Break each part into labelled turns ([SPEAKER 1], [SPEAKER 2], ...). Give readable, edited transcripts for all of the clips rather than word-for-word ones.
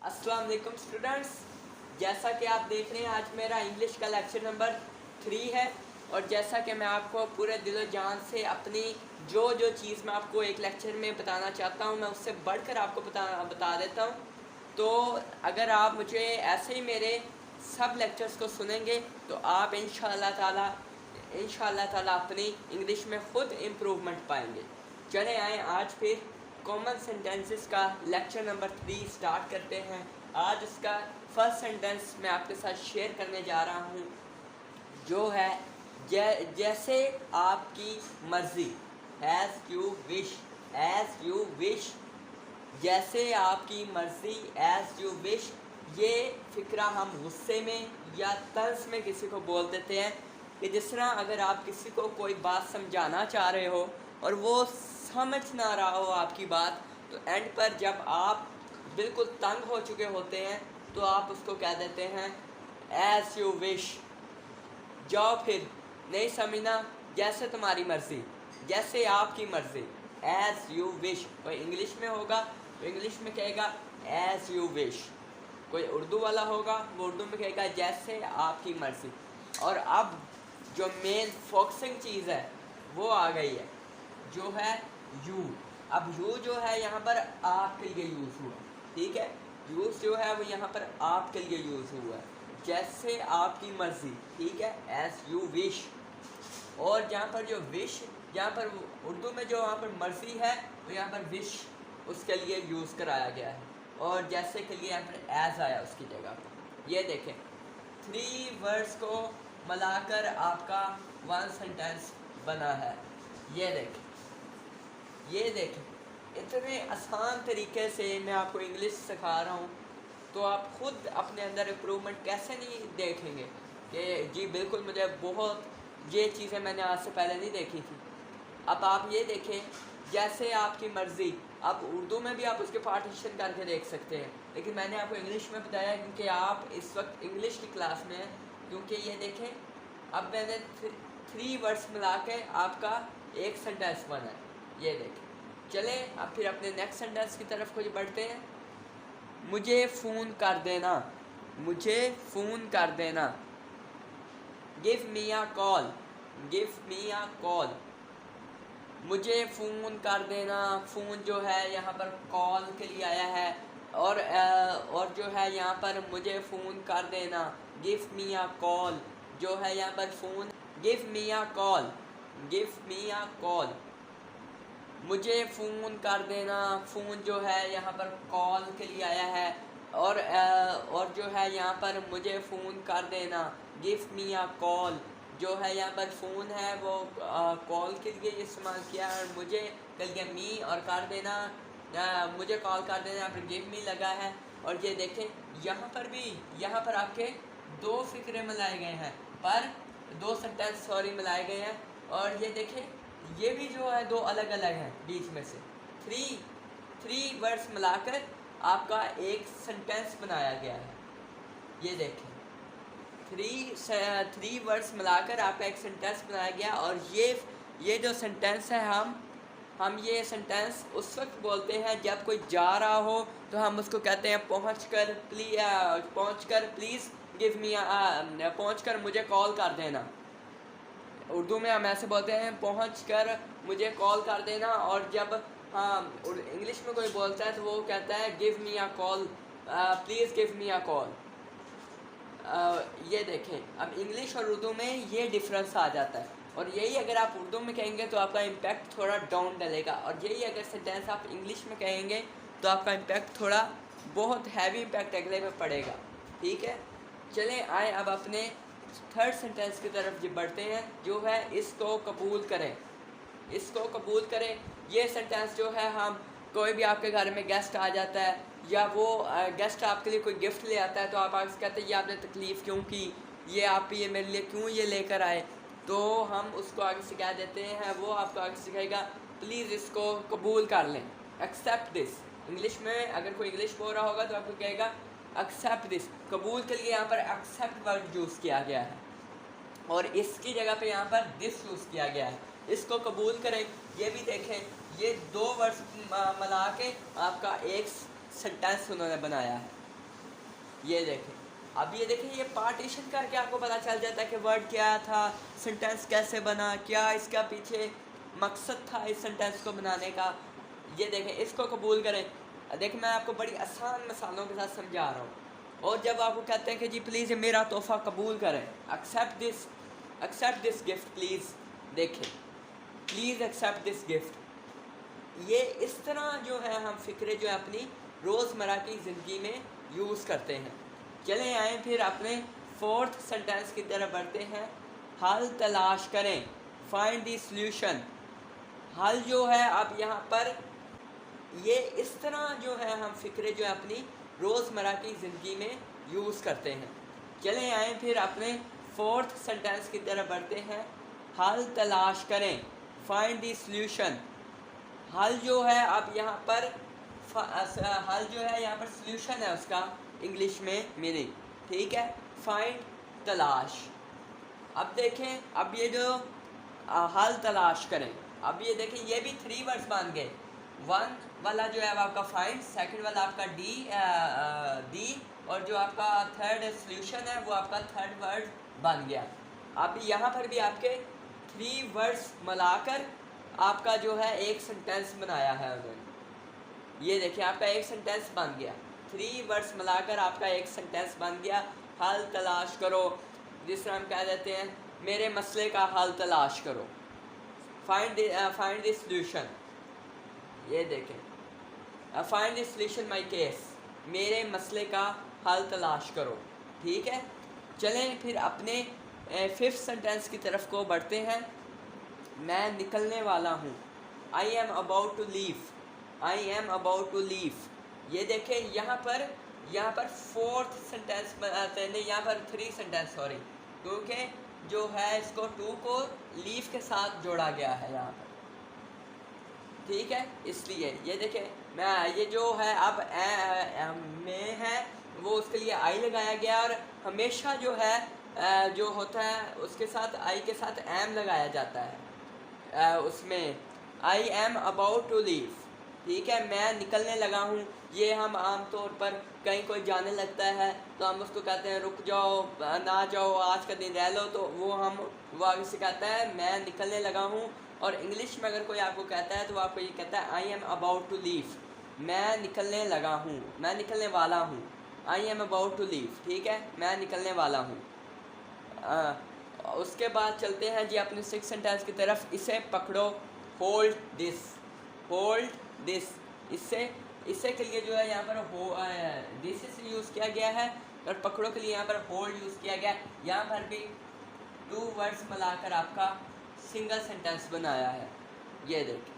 [SPEAKER 1] अस्सलाम वालेकुम स्टूडेंट्स। जैसा कि आप देख रहे हैं आज मेरा इंग्लिश का लेक्चर नंबर 3 है और जैसा कि मैं आपको पूरे दिलो जान से अपनी जो चीज़ मैं आपको एक लेक्चर में बताना चाहता हूं मैं उससे बढ़कर आपको बता देता हूं। तो अगर आप मुझे ऐसे ही मेरे सब लेक्चर्स को सुनेंगे तो आप इंशाअल्लाह ताला अपनी इंग्लिश में ख़ुद इम्प्रूवमेंट पाएंगे। चले आए आज फिर कॉमन सेंटेंसेस का लेक्चर नंबर 3 स्टार्ट करते हैं। आज उसका फर्स्ट सेंटेंस मैं आपके साथ शेयर करने जा रहा हूँ जो है जैसे आपकी मर्ज़ी, as you wish, as you wish, जैसे आपकी मर्ज़ी, एज़ यू विश। ये फ़िक्रा हम गुस्से में या तर्स में किसी को बोल देते हैं कि जिस तरह अगर आप किसी को कोई बात समझाना चाह रहे हो और वो समझ ना रहा हो आपकी बात, तो एंड पर जब आप बिल्कुल तंग हो चुके होते हैं तो आप उसको कह देते हैं एज़ यू विश। जाओ फिर, नहीं समझना, जैसे तुम्हारी मर्ज़ी, जैसे आपकी मर्ज़ी, एज़ यू विश। कोई इंग्लिश में होगा तो इंग्लिश में कहेगा एज़ यू विश, कोई उर्दू वाला होगा वो उर्दू में कहेगा जैसे आपकी मर्ज़ी। और अब जो मेन फोकसिंग चीज़ है वो आ गई है जो है यू। अब यू जो है यहाँ पर आपके लिए यूज़ हुआ, ठीक है। यूज़ जो है वो यहाँ पर आपके लिए यूज़ हुआ है, जैसे आपकी मर्ज़ी, ठीक है, एज़ यू विश। और जहाँ पर जो विश, यहाँ पर उर्दू में जो यहाँ पर मर्ज़ी है वो यहाँ पर विश उसके लिए यूज़ कराया गया है और जैसे के लिए यहाँ पर एज़ आया उसकी जगह पर। ये देखें, 3 वर्ड्स को मिलाकर आपका 1 सेंटेंस बना है। ये देखें, इतने आसान तरीके से मैं आपको इंग्लिश सिखा रहा हूँ तो आप ख़ुद अपने अंदर इम्प्रूवमेंट कैसे नहीं देखेंगे कि जी बिल्कुल मुझे बहुत ये चीज़ें मैंने आज से पहले नहीं देखी थी। अब आप ये देखें, जैसे आपकी मर्ज़ी। अब उर्दू में भी आप उसके पार्टीशन करके देख सकते हैं, लेकिन मैंने आपको इंग्लिश में बताया क्योंकि आप इस वक्त इंग्लिश की क्लास में हैं। क्योंकि ये देखें, अब मैंने 3 वर्ड्स मिला के आपका एक सेंटेंस बना है। ये देखें, चले अब फिर अपने नेक्स्ट सेंटेंस की तरफ कुछ बढ़ते हैं। मुझे फ़ोन कर देना, मुझे फ़ोन कर देना, give me a call, give me a call. मुझे फ़ोन कर देना, फ़ोन जो है यहाँ पर कॉल के लिए आया है और जो है यहाँ पर मुझे फ़ोन कर देना, गिव मी आ कॉल, जो है यहाँ पर phone, give me a call, give me a call. मुझे फ़ोन कर देना, फ़ोन जो है यहाँ पर कॉल के लिए आया है और जो है यहाँ पर मुझे फ़ोन कर देना, गिव मी आ कॉल, जो है यहाँ पर फ़ोन है वो कॉल के लिए इस्तेमाल किया है। मुझे कल के मी और कर देना, मुझे कॉल कर देना, यहाँ पर गिव मी लगा है। और ये देखें, यहाँ पर भी यहाँ पर आपके 2 फ़िक्रे मिलाए गए हैं, पर 2 सेंटेंस मिलाए गए हैं। और ये देखें, ये भी जो है 2 अलग अलग हैं बीच में से। 3 वर्ड्स मिलाकर आपका एक सेंटेंस बनाया गया है। ये देखें, 3 वर्ड्स मिलाकर आपका एक सेंटेंस बनाया गया। और ये जो सेंटेंस है हम ये सेंटेंस उस वक्त बोलते हैं जब कोई जा रहा हो तो हम उसको कहते हैं पहुँच कर प्लीज़ गिव मी, पहुँच कर मुझे कॉल कर देना। उर्दू में हम ऐसे बोलते हैं पहुँच कर मुझे कॉल कर देना। और जब इंग्लिश में कोई बोलता है तो वो कहता है give me a call, please give me a call. ये देखें, अब इंग्लिश और उर्दू में ये डिफरेंस आ जाता है। और यही अगर आप उर्दू में कहेंगे तो आपका इम्पैक्ट थोड़ा डाउन डलेगा, और यही अगर सेंटेंस आप इंग्लिश में कहेंगे तो आपका इम्पैक्ट थोड़ा बहुत हैवी इम्पैक्ट अगले में पड़ेगा, ठीक है। चलें आए अब अपने थर्ड सेंटेंस की तरफ बढ़ते हैं जो है इसको कबूल करें, इसको कबूल करें। ये सेंटेंस जो है, हम कोई भी आपके घर में गेस्ट आ जाता है या वो गेस्ट आपके लिए कोई गिफ्ट ले आता है तो आप आगे कहते हैं ये आपने तकलीफ़ क्यों की, ये आप ये मेरे लिए क्यों ये लेकर आए, तो हम उसको आगे से कह देते हैं, वो आपको आगे से कहेगा प्लीज़ इसको कबूल कर लें, एक्सेप्ट दिस। इंग्लिश में अगर कोई इंग्लिश बोल रहा होगा तो आपको कहेगा एक्सेप्ट दिस। कबूल के लिए यहाँ पर एक्सेप्ट वर्ड यूज़ किया गया है और इसकी जगह पे यहाँ पर दिस यूज़ किया गया है, इसको कबूल करें। ये भी देखें, ये 2 वर्ड्स मिला के आपका एक सेंटेंस उन्होंने बनाया है। ये देखें, अब ये देखें, ये पार्टीशन करके आपको पता चल जाता है कि वर्ड क्या था, सेंटेंस कैसे बना, क्या इसका पीछे मकसद था इस सेंटेंस को बनाने का। ये देखें, इसको कबूल करें। देखें, मैं आपको बड़ी आसान मिसालों के साथ समझा रहा हूँ। और जब आपको कहते हैं कि जी प्लीज़ मेरा तोहफ़ा कबूल करें, एक्सेप्ट दिस गिफ्ट प्लीज़, देखें, प्लीज़ एक्सेप्ट दिस गिफ्ट। ये इस तरह जो है हम फ़िक्रे जो है अपनी रोज़मर्रा की ज़िंदगी में यूज़ करते हैं। चले आए फिर अपने फोर्थ सेंटेंस की तरफ बढ़ते हैं। हल तलाश करें, फाइंड द सॉल्यूशन। हल जो है अब यहाँ पर ये इस तरह जो है हम फ़िक्रे जो है अपनी रोज़मर्रा की ज़िंदगी में यूज़ करते हैं। चले आए फिर अपने फोर्थ सेंटेंस की तरफ बढ़ते हैं। हल तलाश करें, फाइंड द सॉल्यूशन। हल जो है अब यहाँ पर हल जो है यहाँ पर सॉल्यूशन है उसका इंग्लिश में मीनिंग, ठीक है। फाइंड, तलाश। अब देखें, अब ये जो हल तलाश करें, अब ये देखें, ये भी 3 वर्ड्स बन गए। 1 वाला जो है आपका फाइंड, सेकंड वाला आपका दी, और जो आपका थर्ड सॉल्यूशन है वो आपका थर्ड वर्ड बन गया। अब यहाँ पर भी आपके 3 वर्ड्स मिलाकर आपका जो है एक सेंटेंस बनाया है उन्होंने। ये देखिए, आपका एक सेंटेंस बन गया। 3 वर्ड्स मिलाकर आपका एक सेंटेंस बन गया। हल तलाश करो, जिस तरह हम कह देते हैं मेरे मसले का हल तलाश करो। Find the solution. ये देखें, find the solution my case, मेरे मसले का हल तलाश करो, ठीक है। चलें फिर अपने 5th सेंटेंस की तरफ को बढ़ते हैं। मैं निकलने वाला हूँ। I am about to leave, I am about to leave. ये देखें, यहाँ पर 4th सेंटेंस बनाते हैं, नहीं, यहाँ पर 3 सेंटेंस, सॉरी, क्योंकि जो है इसको 2 को लीव के साथ जोड़ा गया है यहाँ पर, ठीक है, इसलिए। ये देखें, मैं ये जो है अब में है वो उसके लिए आई लगाया गया, और हमेशा जो है जो होता है उसके साथ आई के साथ एम लगाया जाता है। उसमें I am about to leave, ठीक है, मैं निकलने लगा हूँ। ये हम आम तौर पर कहीं कोई जाने लगता है तो हम उसको कहते हैं रुक जाओ, ना जाओ, आज का दिन रह लो, तो वो आगे से कहता है मैं निकलने लगा हूँ। और इंग्लिश में अगर कोई आपको कहता है तो आपको ये कहता है I am about to leave, मैं निकलने लगा हूँ, मैं निकलने वाला हूँ। I am about to leave, ठीक है, मैं निकलने वाला हूँ। उसके बाद चलते हैं जी अपने 6th सेंटेंस की तरफ। इसे पकड़ो, होल्ड दिस, होल्ड दिस। इससे के लिए जो है यहाँ पर दिस से यूज़ किया गया है, और पकड़ो के लिए यहाँ पर होल्ड यूज़ किया गया। यहाँ पर भी 2 वर्ड्स मिलाकर आपका सिंगल सेंटेंस बनाया है। ये देखिए,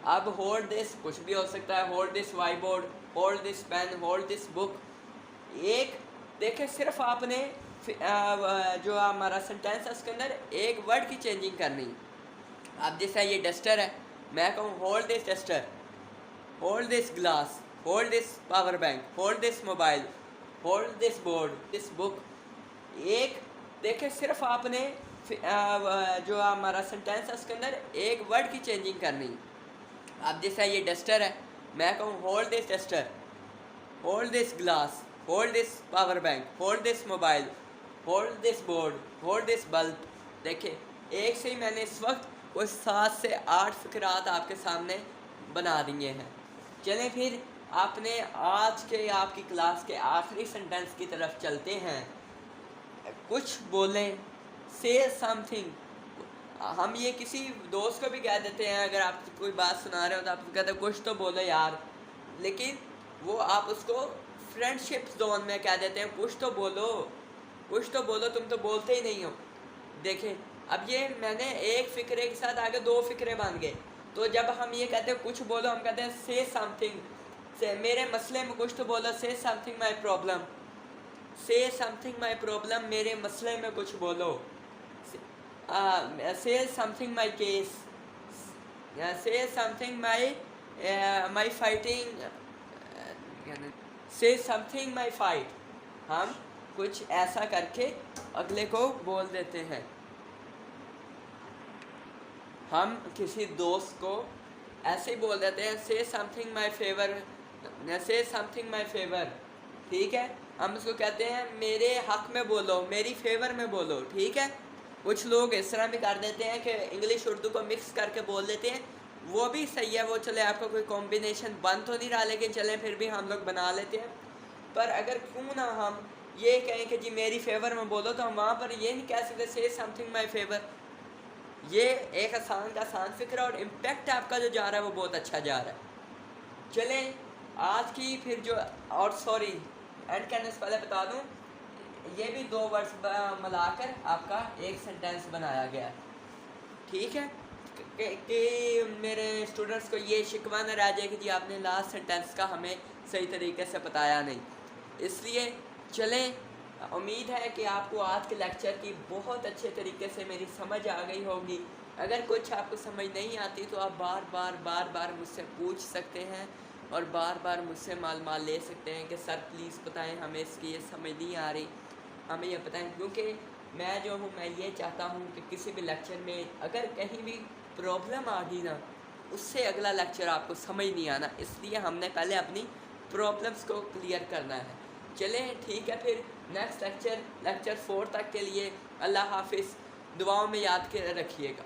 [SPEAKER 1] अब होल्ड दिस कुछ भी हो सकता है, hold this white board, hold this pen, hold this book. एक देखें, सिर्फ आपने जो हमारा सेंटेंस है उसके अंदर एक वर्ड की चेंजिंग करनी। अब जैसा ये डस्टर है, मैं कहूँ hold this duster, hold this glass, hold this power bank, hold this mobile, hold this board, this book. एक देखें, सिर्फ आपने जो हमारा सेंटेंस है उसके अंदर एक वर्ड की चेंजिंग करनी। अब जैसा ये डस्टर है, मैं कहूँ hold this duster, hold this glass, hold this power bank, hold this mobile, hold this board, hold this bulb. देखिए, एक से ही मैंने इस वक्त कोई 7 से 8 फ़िक्रात आपके सामने बना दिए हैं। चलें फिर आपने आज के आपकी क्लास के आखिरी सेंटेंस की तरफ चलते हैं। कुछ बोलें, से समथिंग। हम ये किसी दोस्त को भी कह देते हैं, अगर आप कोई बात सुना रहे हो तो आप कहते हैं कुछ तो बोलो यार, लेकिन वो आप उसको फ्रेंडशिप जोन में कह देते हैं कुछ तो बोलो, कुछ तो बोलो, तुम तो बोलते ही नहीं हो। देखें, अब ये मैंने एक फ़िक्रे के साथ आगे 2 फ़िक्रे बन गए। तो जब हम ये कहते हैं कुछ बोलो, हम कहते हैं से समथिंग, से मेरे मसले में कुछ तो बोलो, से समथिंग माई प्रॉब्लम, से समथिंग माई प्रॉब्लम, मेरे मसले में कुछ बोलो, से समथिंग माई केस, से समथिंग माई फाइटिंग, से समथिंग माई फाइट। हम कुछ ऐसा करके अगले को बोल देते हैं। हम किसी दोस्त को ऐसे ही बोल देते हैं से समथिंग माई फेवर, से समथिंग माई फेवर, ठीक है। हम इसको कहते हैं मेरे हक में बोलो, मेरी फेवर में बोलो, ठीक है। कुछ लोग इस तरह भी कर देते हैं कि इंग्लिश उर्दू को मिक्स करके बोल देते हैं, वो भी सही है, वो चले आपका कोई कॉम्बिनेशन बन तो नहीं रहा, लेकिन चले फिर भी हम लोग बना लेते हैं। पर अगर क्यों ना हम ये कहें कि जी मेरी फेवर में बोलो, तो हम वहाँ पर ये नहीं कह सकते से समथिंग माई फेवर। ये एक आसान का आसान फिक्र और इम्पेक्ट आपका जो जा रहा है वो बहुत अच्छा जा रहा है। चलें आज की फिर जो, और सॉरी एंड करने से पहले बता दूं, ये भी 2 वर्ड्स मिलाकर आपका एक सेंटेंस बनाया गया है, ठीक है। कि मेरे स्टूडेंट्स को ये शिकवा न रह जाए कि जी आपने लास्ट सेंटेंस का हमें सही तरीके से बताया नहीं। इसलिए चलें, उम्मीद है कि आपको आज के लेक्चर की बहुत अच्छे तरीके से मेरी समझ आ गई होगी। अगर कुछ आपको समझ नहीं आती तो आप बार बार मुझसे पूछ सकते हैं और बार बार मुझसे मालूमात ले सकते हैं कि सर प्लीज़ बताएं, हमें इसकी ये समझ नहीं आ रही, हमें ये बताएं। क्योंकि मैं जो हूँ, मैं ये चाहता हूँ कि किसी भी लेक्चर में अगर कहीं भी प्रॉब्लम आ गई ना, उससे अगला लेक्चर आपको समझ नहीं आना, इसलिए हमने पहले अपनी प्रॉब्लम्स को क्लियर करना है। चलें ठीक है, फिर नेक्स्ट लेक्चर 4 तक के लिए अल्लाह हाफिज़, दुआओं में याद के रखिएगा।